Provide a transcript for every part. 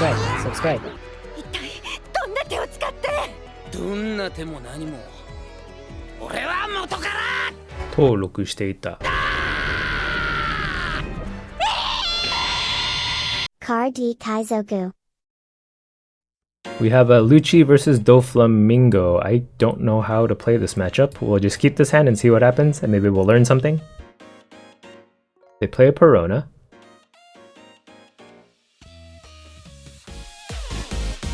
subscribe. 一体どんな手を使ってどんな手も何も俺は元から登録していた。Car D Kaizoku. We have a LUCCI versus DOFLAMINGO. I don't know how to play this matchup. We'll just keep this hand and see what happens, and maybe we'll learn something. They play a Perona.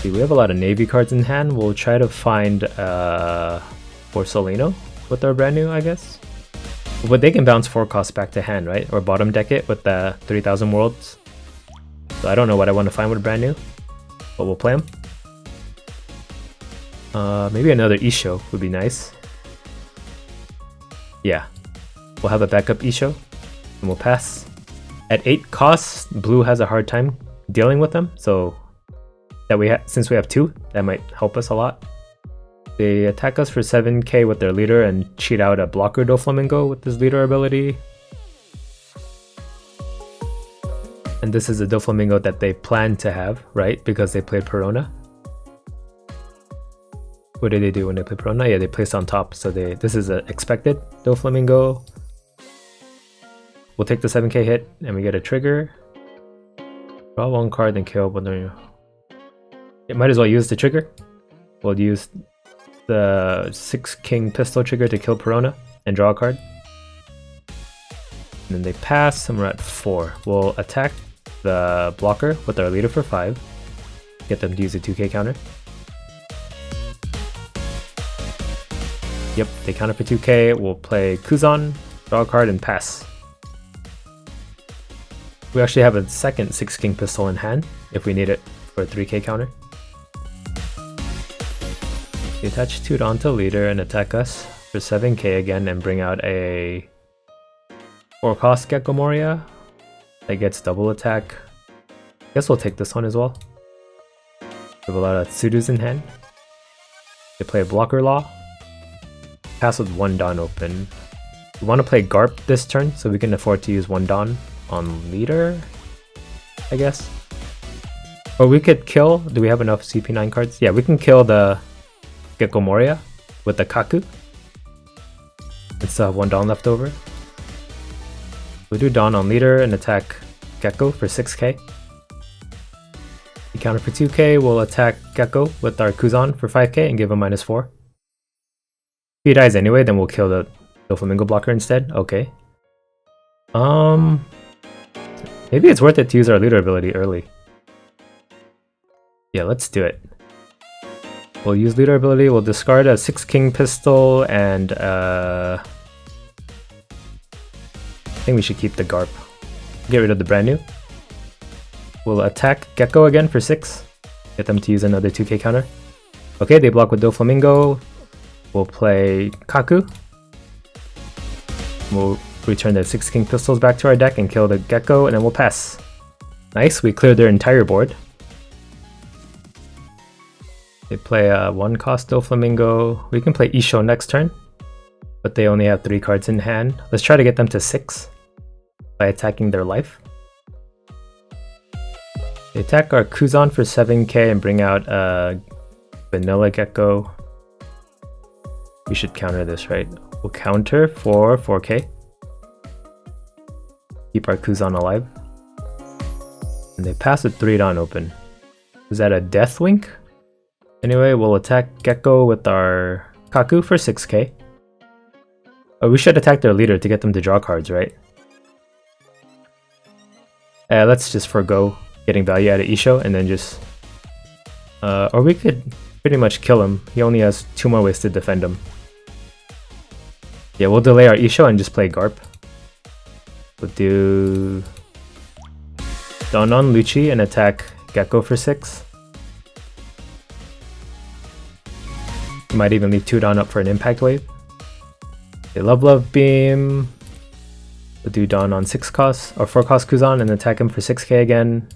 See, we have a lot of Navy cards in hand. We'll try to find Borsalino with our brand new, I guess. But they can bounce 4 costs back to hand, right? Or bottom deck it with the 3000 worlds. So I don't know what I want to find with brand new, but we'll play them. Maybe another Isho would be nice. Yeah, we'll have a backup Isho, and we'll pass. At 8 costs, blue has a hard time dealing with them, so that since we have 2, that might help us a lot. They attack us for 7k with their leader and cheat out a blocker DOFLAMINGO with his leader ability. And this is a DOFLAMINGO that they plan to have, right? Because they played Perona. What did they do when they played Perona? Yeah, they placed on top. So this is an expected DOFLAMINGO. We'll take the 7k hit and we get a trigger. Draw 1 card and kill. But it might as well use the trigger. We'll use the 6 king pistol trigger to kill Perona and draw a card. And then they pass and we're at 4. We'll attack the blocker with our leader for 5. Get them to use a 2k counter. Yep, they counter for 2k. We'll play Kuzan, draw a card, and pass. We actually have a second 6 king pistol in hand if we need it for a 3k counter. They attach 2 onto leader and attack us for 7k again and bring out a 4 cost Gecko Moria that gets double attack. Guess we'll take this one as well. We have a lot of Tsudus in hand. They play a blocker law. Pass with 1 Dawn open. We want to play Garp this turn so we can afford to use 1 Dawn on leader, I guess. Or we could kill. Do we have enough CP9 cards? Yeah, we can kill the Gecko Moria with the Kaku. And still have 1 Dawn left over. We'll do Dawn on leader and attack Gecko for 6k. We counter for 2k, we'll attack Gecko with our Kuzan for 5k and give him -4. If he dies anyway, then we'll kill the DOFLAMINGO blocker instead. Okay. Maybe it's worth it to use our leader ability early. Yeah, let's do it. We'll use leader ability, we'll discard a 6 king pistol and I think we should keep the Garp. Get rid of the brand new. We'll attack Gecko again for 6. Get them to use another 2k counter. Okay, they block with DOFLAMINGO. We'll play Kaku. We'll return the 6 king pistols back to our deck and kill the Gecko, and then we'll pass. Nice, we cleared their entire board. They play a 1 cost DOFLAMINGO. We can play Isho next turn, but they only have 3 cards in hand. Let's try to get them to 6 by attacking their life. They attack our Kuzan for 7k and bring out a vanilla Gecko. We should counter this, right? We'll counter for 4k. Keep our Kuzan alive. And they pass with 3 Dawn open. Is that a Death Wink? Anyway, we'll attack Gecko with our Kaku for 6k. Oh, we should attack their leader to get them to draw cards, right? Let's just forgo getting value out of Isho and then just... or we could pretty much kill him. He only has 2 more ways to defend him. Yeah, we'll delay our Isho and just play Garp. We'll do... Dawn on LUCCI and attack Gecko for 6. We might even leave 2 Dawn up for an impact wave. Okay, Love Beam. We'll do Dawn on 6 cost or 4 cost Kuzan and attack him for 6k again.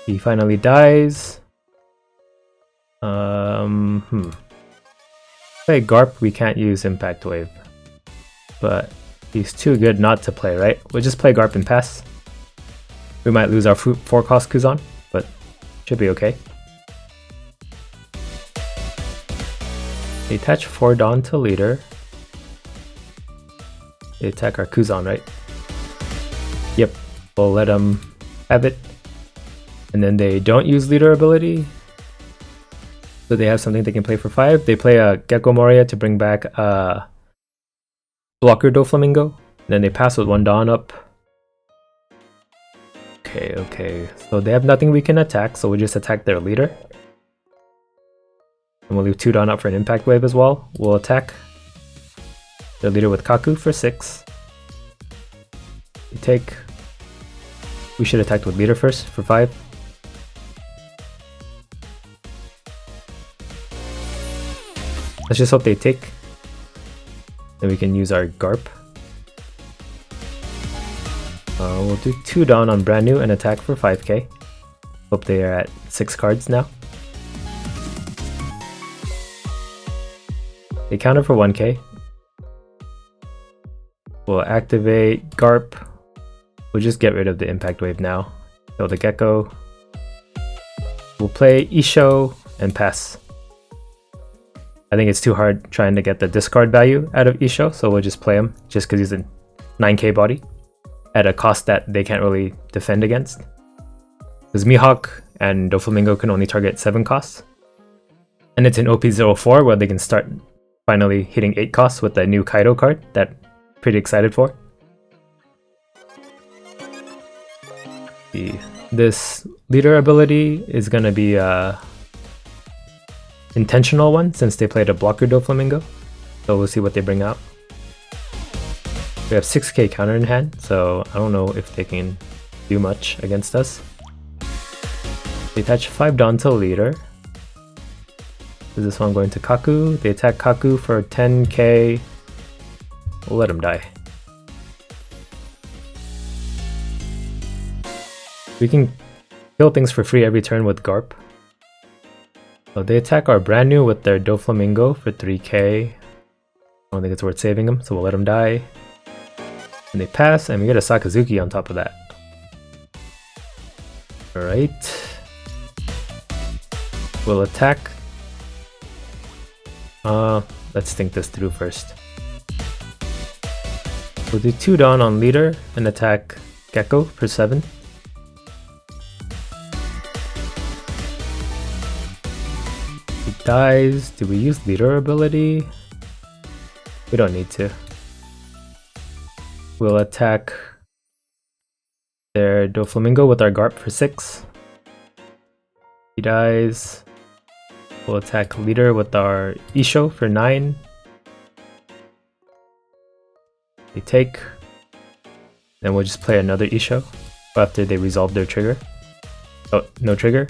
He finally dies. Play Garp, we can't use Impact Wave. But he's too good not to play, right? We'll just play Garp and pass. We might lose our 4 cost Kuzan, but should be okay. They attach 4 Dawn to leader. They attack our Kuzan, right? Yep, we'll let them have it. And then they don't use leader ability. So they have something they can play for 5. They play a Gecko Moria to bring back a blocker Doflamingo. And then they pass with 1 Dawn up. Okay. So they have nothing we can attack, so we'll just attack their leader. And we'll leave 2 Dawn up for an impact wave as well. We'll attack their leader with Kaku for 6. We take... We should attack with leader first for 5. Let's just hope they take. Then we can use our Garp. We'll do 2 Dawn on brand new and attack for 5k. Hope they are at 6 cards now. They counter for 1k. We'll activate Garp. We'll just get rid of the impact wave now. Kill the Gecko. We'll play Isho and pass. I think it's too hard trying to get the discard value out of Isho, so we'll just play him just because he's a 9k body at a cost that they can't really defend against. Because Mihawk and Doflamingo can only target 7 costs. And it's an OP04 where they can start finally hitting 8 costs with the new Kaido card that I'm pretty excited for. This leader ability is going to be a intentional one since they played a blocker Doflamingo. So we'll see what they bring out. We have 6k counter in hand, so I don't know if they can do much against us. They attach 5 Dawn to leader. Is this one going to Kaku? They attack Kaku for 10k. We'll let him die. We can kill things for free every turn with Garp. So they attack our brand new with their Doflamingo for 3k. I don't think it's worth saving him, so we'll let him die. And they pass, and we get a Sakazuki on top of that. Alright. We'll attack. Let's think this through first. We'll do 2 Dawn on leader and attack Gecko for 7. He dies. Do we use leader ability? We don't need to. We'll attack their Doflamingo with our Garp for 6. He dies. We'll attack leader with our Isho for 9. They take. Then we'll just play another Isho after they resolve their trigger. Oh, no trigger.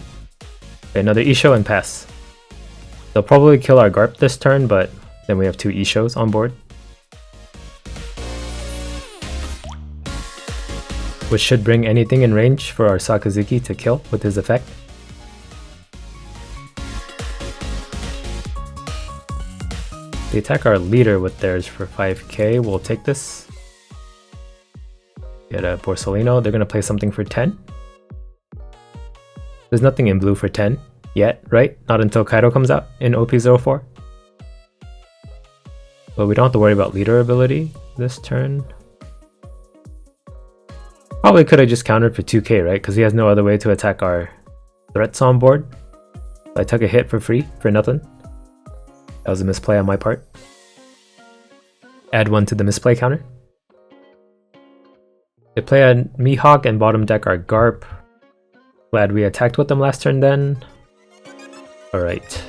Play another Isho and pass. They'll probably kill our Garp this turn, but then we have 2 Ishos on board. Which should bring anything in range for our Sakazuki to kill with his effect. They attack our leader with theirs for 5k. We'll take this. Get a Borsalino. They're going to play something for 10. There's nothing in blue for 10 yet, right? Not until Kaido comes out in OP04. But we don't have to worry about leader ability this turn. Probably could have just countered for 2k, right? Because he has no other way to attack our threats on board. I took a hit for free, for nothing. That was a misplay on my part. Add 1 to the misplay counter. They play a Mihawk and bottom deck our Garp. Glad we attacked with them last turn then. Alright.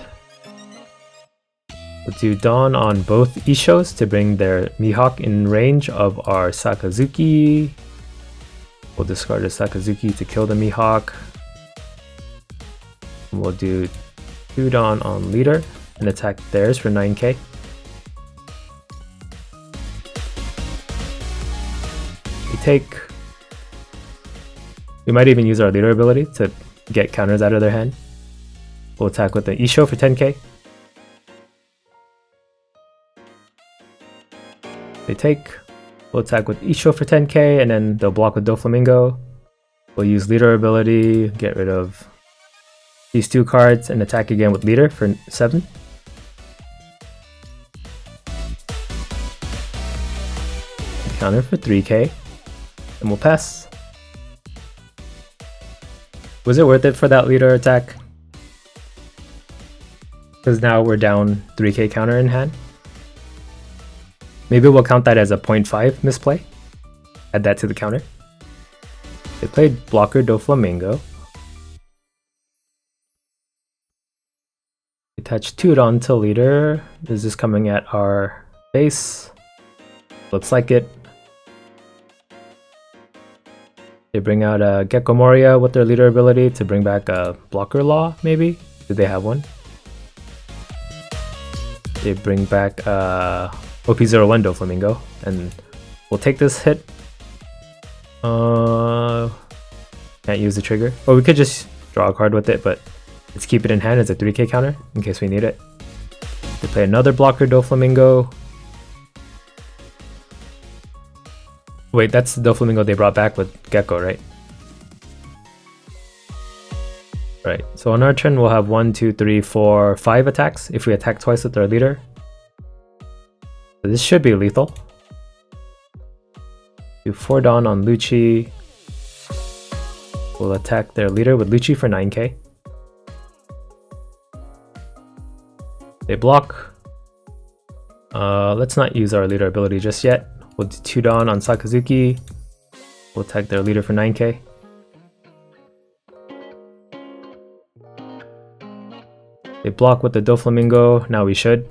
We'll do Dawn on both Ishos to bring their Mihawk in range of our Sakazuki. We'll discard a Sakazuki to kill the Mihawk. And we'll do 2 Dawn on leader and attack theirs for 9k. We take... We might even use our leader ability to get counters out of their hand. We'll attack with the Isho for 10k. They take... We'll attack with Isho for 10k, and then they'll block with Doflamingo. We'll use leader ability, get rid of these 2 cards, and attack again with leader for 7. Counter for 3k, and we'll pass. Was it worth it for that leader attack? Because now we're down 3k counter in hand. Maybe we'll count that as a 0.5 misplay. Add that to the counter. They played blocker DOFLAMINGO. Attach 2 onto leader. This is coming at our base. Looks like it. They bring out a Gecko Moria with their leader ability to bring back a blocker law, maybe? Do they have one? They bring back OP01 DOFLAMINGO, and we'll take this hit. Can't use the trigger. Or we could just draw a card with it, but let's keep it in hand as a 3k counter in case we need it. They play another blocker DOFLAMINGO. Wait, that's the DOFLAMINGO they brought back with Gecko, right? Right, so on our turn we'll have 1, 2, 3, 4, 5 attacks if we attack twice with our leader. So this should be lethal. Do 4 Dawn on LUCCI. We'll attack their leader with LUCCI for 9k. They block. Let's not use our leader ability just yet. We'll do 2 Dawn on Sakazuki. We'll attack their leader for 9k. They block with the DOFLAMINGO. Now we should.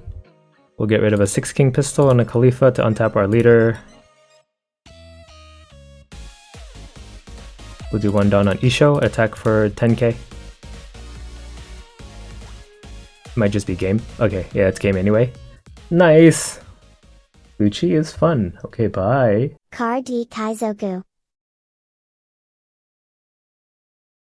We'll get rid of a 6 King pistol and a Khalifa to untap our leader. We'll do 1 Dawn on Isho. Attack for 10k. Might just be game. Okay, yeah, it's game anyway. Nice! LUCCI is fun. Okay, bye. Card D Kaizoku.